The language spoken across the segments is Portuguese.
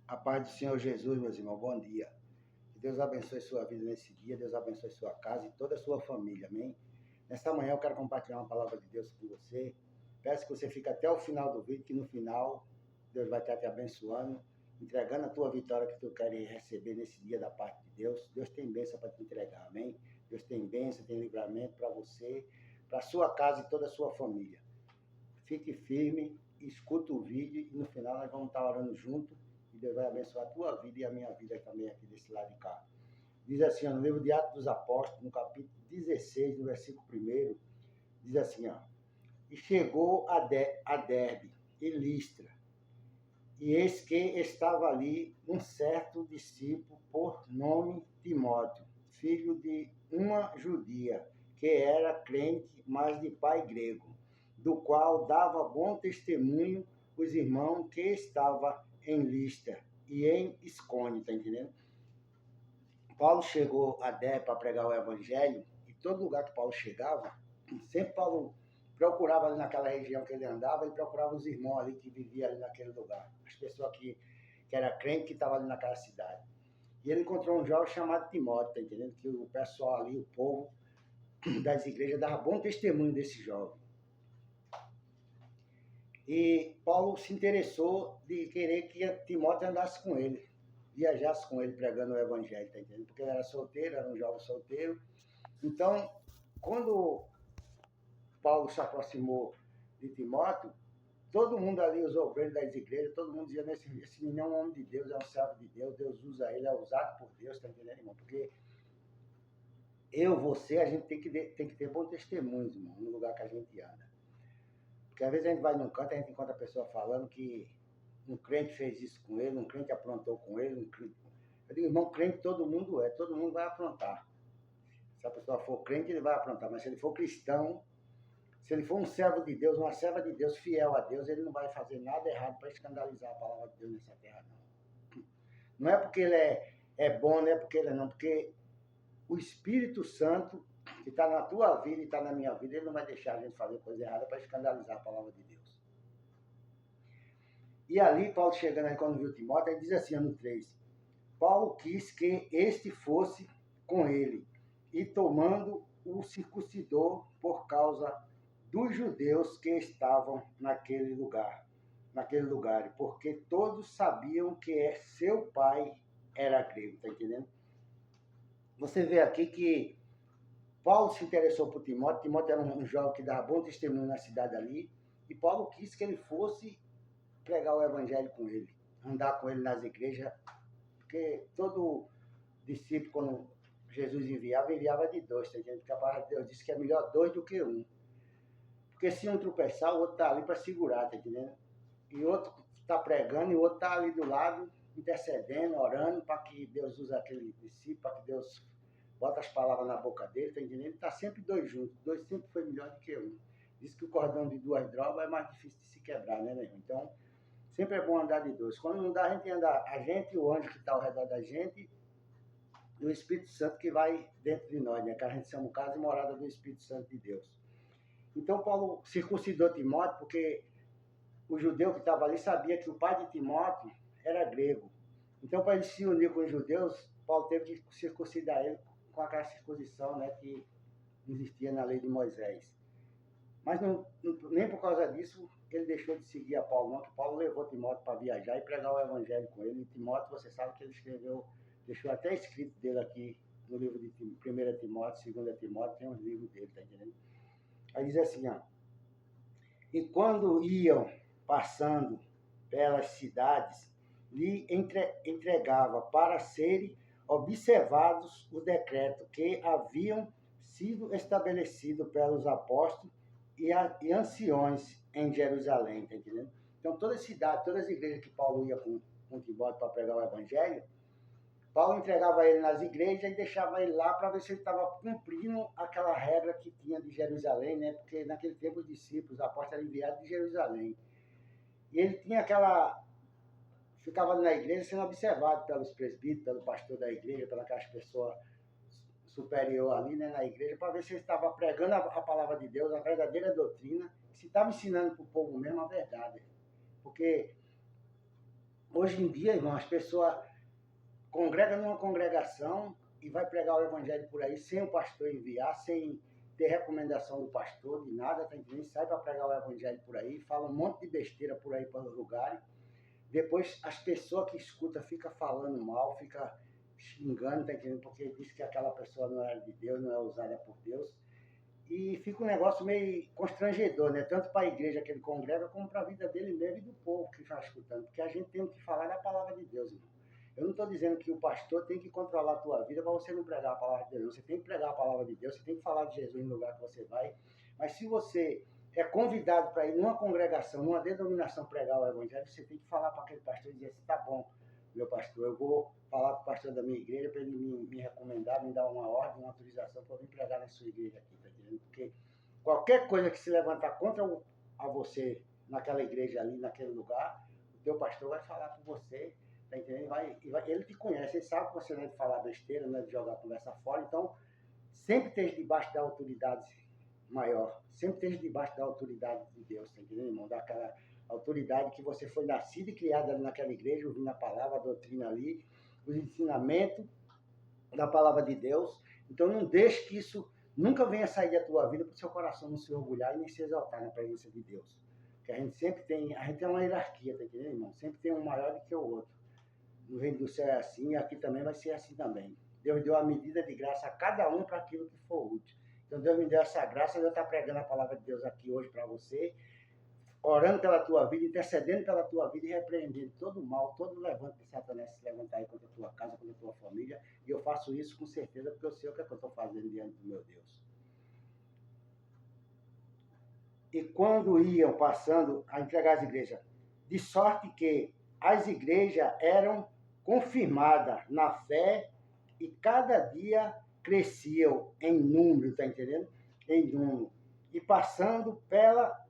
A paz do Senhor Jesus, meus irmãos, bom dia. Que Deus abençoe sua vida nesse dia, Deus abençoe sua casa e toda a sua família, amém? Nesta manhã eu quero compartilhar uma palavra de Deus com você. Peço que você fique até o final do vídeo, que no final Deus vai estar te abençoando, entregando a tua vitória que tu queres receber nesse dia da parte de Deus. Deus tem bênção para te entregar, amém? Deus tem bênção, tem livramento para você, para a sua casa e toda a sua família. Fique firme, escuta o vídeo e no final nós vamos estar orando junto. E Deus vai abençoar a tua vida e a minha vida também aqui desse lado de cá. Diz assim, ó, no livro de Atos dos Apóstolos, no capítulo 16, no versículo 1, diz assim, ó, e chegou a Derbe e Listra, e eis que estava ali um certo discípulo por nome Timóteo, filho de uma judia, que era crente, mas de pai grego, do qual dava bom testemunho os irmãos que estavam em Listra e em Icônio, tá entendendo? Paulo chegou a Derbe para pregar o evangelho, e todo lugar que Paulo chegava, sempre Paulo procurava ali naquela região que ele andava, ele procurava os irmãos ali que viviam ali naquele lugar, as pessoas que era crente que estavam ali naquela cidade. E ele encontrou um jovem chamado Timóteo, tá entendendo? Que o pessoal ali, o povo das igrejas, dava bom testemunho desse jovem. E Paulo se interessou de querer que Timóteo andasse com ele, viajasse com ele pregando o evangelho, tá entendendo? Porque ele era solteiro, era um jovem solteiro. Então, quando Paulo se aproximou de Timóteo, todo mundo ali, os obreiros das igrejas, todo mundo dizia, esse menino é um homem de Deus, é um servo de Deus, Deus usa ele, é usado por Deus, tá entendendo, irmão? Porque você, a gente tem que ter bom testemunho, irmão, no lugar que a gente anda. Porque às vezes a gente vai num canto, a gente encontra a pessoa falando que um crente fez isso com ele, um crente aprontou com ele, um crente... Eu digo, irmão, crente todo mundo vai aprontar. Se a pessoa for crente, ele vai aprontar, mas se ele for cristão, se ele for um servo de Deus, uma serva de Deus, fiel a Deus, ele não vai fazer nada errado para escandalizar a palavra de Deus nessa terra, não. Não é porque ele é bom, não é porque ele não, porque o Espírito Santo, que está na tua vida e está na minha vida, ele não vai deixar a gente fazer coisa errada para escandalizar a palavra de Deus. E ali, Paulo chegando aí, quando viu Timóteo, ele diz assim, no 3, Paulo quis que este fosse com ele, e tomando o circuncidou por causa dos judeus que estavam naquele lugar, porque todos sabiam que seu pai era grego, tá entendendo? Você vê aqui que Paulo se interessou por Timóteo, Timóteo era um jovem que dava bom testemunho na cidade ali, e Paulo quis que ele fosse pregar o evangelho com ele, andar com ele nas igrejas, porque todo discípulo, quando Jesus enviava de dois, tá entendendo? Porque a palavra de Deus diz que é melhor dois do que um. Porque se um tropeçar, o outro está ali para segurar, tá entendendo? E o outro está pregando e o outro está ali do lado, intercedendo, orando, para que Deus use aquele discípulo, para que Deus bota as palavras na boca dele, tá entendendo? Está sempre dois juntos. Dois sempre foi melhor do que um. Diz que o cordão de duas drogas é mais difícil de se quebrar, né, meu irmão? Então, sempre é bom andar de dois. Quando não dá, a gente anda, a gente e o anjo que está ao redor da gente, e o Espírito Santo que vai dentro de nós, né? Que a gente chama casa e morada do Espírito Santo de Deus. Então, Paulo circuncidou Timóteo, porque o judeu que estava ali sabia que o pai de Timóteo era grego. Então, para ele se unir com os judeus, Paulo teve que circuncidar ele com aquela circuncisão, né, que existia na lei de Moisés. Mas nem por causa disso ele deixou de seguir a Paulo, não, que Paulo levou Timóteo para viajar e pregar o evangelho com ele. E Timóteo, você sabe que ele escreveu, deixou até escrito dele aqui no livro de 1 Timóteo, 2 Timóteo, tem uns livros dele, tá entendendo? Aí diz assim, ó, e quando iam passando pelas cidades, lhe entregava para serem observados o decreto que haviam sido estabelecido pelos apóstolos e anciões em Jerusalém, tá entendendo? Então, toda a cidade, todas as igrejas que Paulo ia com Timóteo para pregar o evangelho, Paulo entregava ele nas igrejas e deixava ele lá para ver se ele estava cumprindo aquela regra que tinha de Jerusalém, né? Porque naquele tempo os discípulos, os apóstolos eram enviados de Jerusalém. E ele tinha ficava na igreja sendo observado pelos presbíteros, pelo pastor da igreja, pelas pessoas superior ali, né, na igreja, para ver se ele estava pregando a palavra de Deus, a verdadeira doutrina, se estava ensinando para o povo mesmo a verdade. Porque Hoje em dia, irmão, as pessoas congregam numa congregação e vai pregar o evangelho por aí sem o pastor enviar, sem ter recomendação do pastor, de nada, tá entendendo? Sai para pregar o evangelho por aí, fala um monte de besteira por aí para os lugares. Depois as pessoas que escutam ficam falando mal, ficam xingando, tá entendendo? Porque diz que aquela pessoa não é de Deus, não é usada por Deus. E fica um negócio meio constrangedor, né? Tanto para a igreja que ele congrega, como para a vida dele mesmo e do povo que está escutando. Porque a gente tem que falar da palavra de Deus, irmão. Eu não estou dizendo que o pastor tem que controlar a tua vida para você não pregar a palavra de Deus. Você tem que pregar a palavra de Deus, você tem que falar de Jesus no lugar que você vai. Mas se você é convidado para ir numa congregação, numa denominação pregar o evangelho, você tem que falar para aquele pastor e dizer assim, tá bom, meu pastor, eu vou falar para o pastor da minha igreja para ele me recomendar, me dar uma ordem, uma autorização para eu vir pregar na sua igreja aqui, tá entendendo? Porque qualquer coisa que se levantar contra a você naquela igreja ali, naquele lugar, o teu pastor vai falar com você, tá entendendo? Ele te conhece, ele sabe que você não é de falar besteira, não é de jogar a conversa fora, então sempre esteja debaixo da autoridade maior, sempre esteja debaixo da autoridade de Deus, tá entendendo, irmão? Daquela autoridade que você foi nascido e criado ali naquela igreja, ouvindo a palavra, a doutrina ali, os ensinamentos da palavra de Deus. Então não deixe que isso nunca venha sair da tua vida para o seu coração não se orgulhar e nem se exaltar na presença de Deus. Porque a gente sempre tem, a gente tem uma hierarquia, tá entendendo, irmão? Sempre tem um maior do que o outro. No reino do céu é assim, e aqui também vai ser assim também. Deus deu a medida de graça a cada um para aquilo que for útil. Então Deus me deu essa graça, eu estou pregando a palavra de Deus aqui hoje para você, orando pela tua vida, intercedendo pela tua vida e repreendendo todo o mal, todo o levante de Satanás se levantar aí contra a tua casa, contra a tua família. E eu faço isso com certeza porque eu sei o que é que eu estou fazendo diante do meu Deus. E quando iam passando a entregar as igrejas, de sorte que as igrejas eram confirmadas na fé e cada dia cresciam em número, tá entendendo? Em número. E passando pela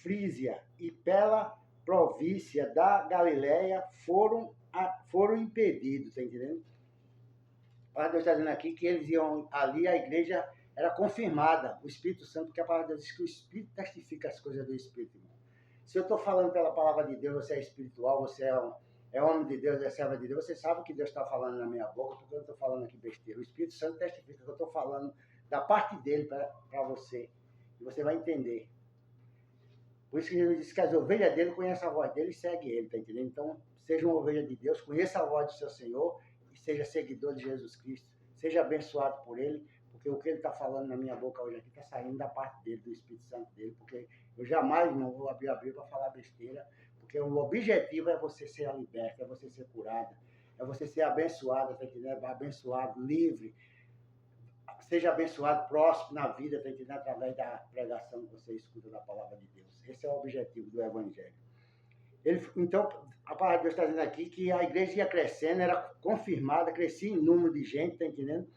Frígia e pela província da Galileia foram impedidos, tá entendendo? A palavra de Deus está dizendo aqui que eles iam ali, a igreja era confirmada, o Espírito Santo, porque a palavra de Deus diz que o Espírito testifica as coisas do Espírito, irmão. Se eu estou falando pela palavra de Deus, você é espiritual, você é homem de Deus, é serva de Deus, você sabe o que Deus está falando na minha boca, porque eu não estou falando aqui besteira. O Espírito Santo testifica que eu estou falando da parte dele para você, e você vai entender. Por isso que Jesus disse que as ovelhas dele conhecem a voz dele e seguem ele, tá entendendo? Então, seja uma ovelha de Deus, conheça a voz do seu Senhor e seja seguidor de Jesus Cristo. Seja abençoado por ele, porque o que ele está falando na minha boca hoje aqui está saindo da parte dele, do Espírito Santo dele, porque eu jamais não vou abrir a Bíblia para falar besteira, porque o objetivo é você ser liberto, é você ser curado, é você ser abençoado, tá entendendo? Abençoado, livre, seja abençoado, próximo na vida, tá entendendo? Através da pregação que você escuta da palavra de Deus. Esse é o objetivo do Evangelho. Então, a palavra de Deus está dizendo aqui que a igreja ia crescendo, era confirmada, crescia em número de gente, tá entendendo?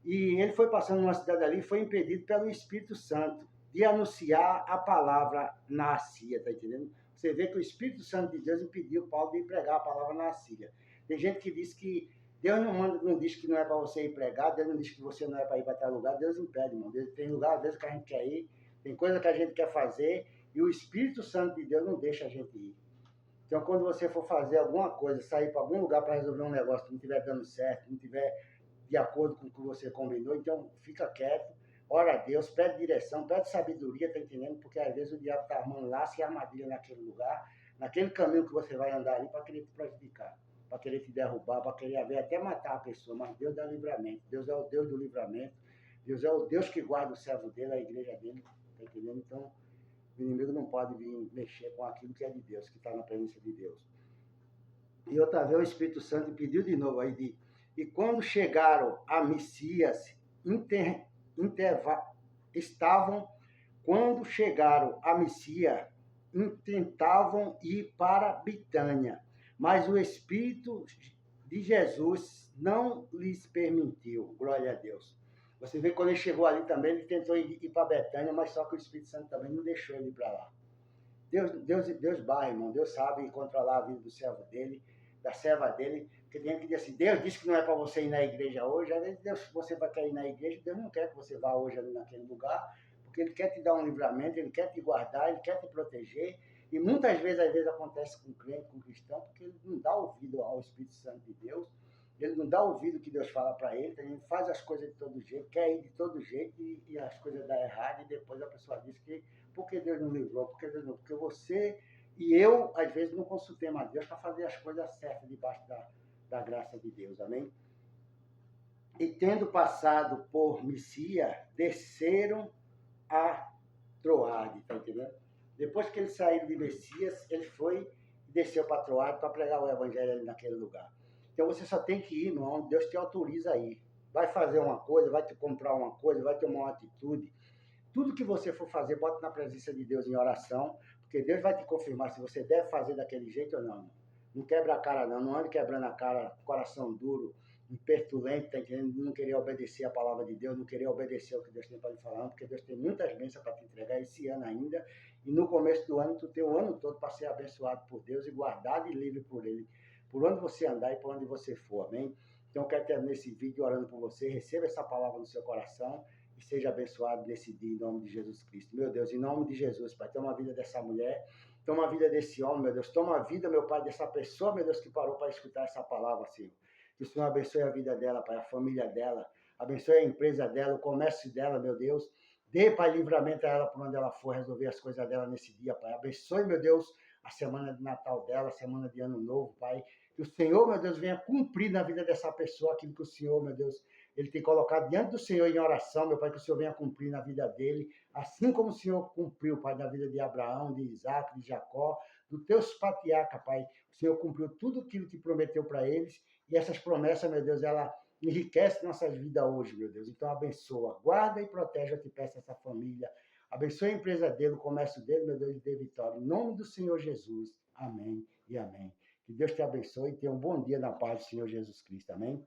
E ele foi passando numa cidade ali e foi impedido pelo Espírito Santo de anunciar a palavra na Síria, tá entendendo? Você vê que o Espírito Santo de Deus impediu Paulo de pregar a palavra na Síria. Tem gente que diz que Deus não diz que não é para você ir pregar, Deus não diz que você não é para ir para tal lugar, Deus impede, irmão. Deus, tem lugar, às vezes, que a gente quer ir, tem coisa que a gente quer fazer, e o Espírito Santo de Deus não deixa a gente ir. Então, quando você for fazer alguma coisa, sair para algum lugar para resolver um negócio que não estiver dando certo, não estiver de acordo com o que você combinou, então fica quieto, ora a Deus, pede direção, pede sabedoria, tá entendendo? Porque às vezes o diabo está armando laço e armadilha naquele lugar, naquele caminho que você vai andar ali para querer te prejudicar, para querer te derrubar, para querer até matar a pessoa, mas Deus dá livramento, Deus é o Deus do livramento, Deus é o Deus que guarda o servo dele, a igreja dele, tá entendendo? Então, o inimigo não pode vir mexer com aquilo que é de Deus, que está na presença de Deus. E outra vez o Espírito Santo pediu de novo aí e quando chegaram a Messias, estavam, quando chegaram a Messias, tentavam ir para Bitânia, mas o Espírito de Jesus não lhes permitiu, glória a Deus. Você vê que quando ele chegou ali também, ele tentou ir para Betânia, mas só que o Espírito Santo também não deixou ele ir para lá. Deus barra, irmão. Deus sabe controlar a vida do servo dele, da serva dele. Porque tem que dizer assim, Deus disse que não é para você ir na igreja hoje. Às vezes Deus, você vai querer ir na igreja, Deus não quer que você vá hoje ali naquele lugar, porque Ele quer te dar um livramento, Ele quer te guardar, Ele quer te proteger. E muitas vezes, às vezes, acontece com crente, com cristão, porque ele não dá ouvido ao Espírito Santo de Deus, ele não dá ouvido que Deus fala para ele, ele faz as coisas de todo jeito, quer ir de todo jeito e as coisas dão errado, e depois a pessoa diz que por que Deus não livrou, por que Deus não, porque você e eu, às vezes, não consultemos a Deus para fazer as coisas certas debaixo da graça de Deus, amém? E tendo passado por Misia, desceram a Troade, tá entendendo? Depois que eles saíram de Messias, ele foi e desceu para Troade para pregar o evangelho ali naquele lugar. Então você só tem que ir onde Deus te autoriza a ir. Vai fazer uma coisa, vai te comprar uma coisa, vai tomar uma atitude. Tudo que você for fazer, bota na presença de Deus em oração, porque Deus vai te confirmar se você deve fazer daquele jeito ou não. Não quebra a cara não, não ande quebrando a cara, coração duro, impertulente, tá entendendo? Não querer obedecer a palavra de Deus, não querer obedecer o que Deus tem para lhe falar, porque Deus tem muitas bênçãos para te entregar esse ano ainda, e no começo do ano, tu tem o ano todo para ser abençoado por Deus e guardado e livre por Ele, por onde você andar e por onde você for, amém? Então eu quero terminar esse vídeo orando por você, receba essa palavra no seu coração, e seja abençoado nesse dia, em nome de Jesus Cristo. Meu Deus, em nome de Jesus, Pai, toma a vida dessa mulher, toma a vida desse homem, meu Deus, toma a vida, meu Pai, dessa pessoa, meu Deus, que parou para escutar essa palavra, Senhor. Que o Senhor abençoe a vida dela, Pai, a família dela, abençoe a empresa dela, o comércio dela, meu Deus. Dê, Pai, livramento a ela por onde ela for resolver as coisas dela nesse dia, Pai. Abençoe, meu Deus, a semana de Natal dela, a semana de Ano Novo, Pai. Que o Senhor, meu Deus, venha cumprir na vida dessa pessoa aquilo que o Senhor, meu Deus, ele tem colocado diante do Senhor em oração, meu Pai, que o Senhor venha cumprir na vida dele, assim como o Senhor cumpriu, Pai, na vida de Abraão, de Isaac, de Jacó, dos teus patriarcas, Pai. O Senhor cumpriu tudo aquilo que prometeu para eles, e essas promessas, meu Deus, ela enriquece nossas vidas hoje, meu Deus. Então abençoa, guarda e protege, eu te peço, essa família. Abençoe a empresa dele, o comércio dele, meu Deus, e dê vitória. Em nome do Senhor Jesus. Amém e amém. Que Deus te abençoe e tenha um bom dia na paz do Senhor Jesus Cristo. Amém?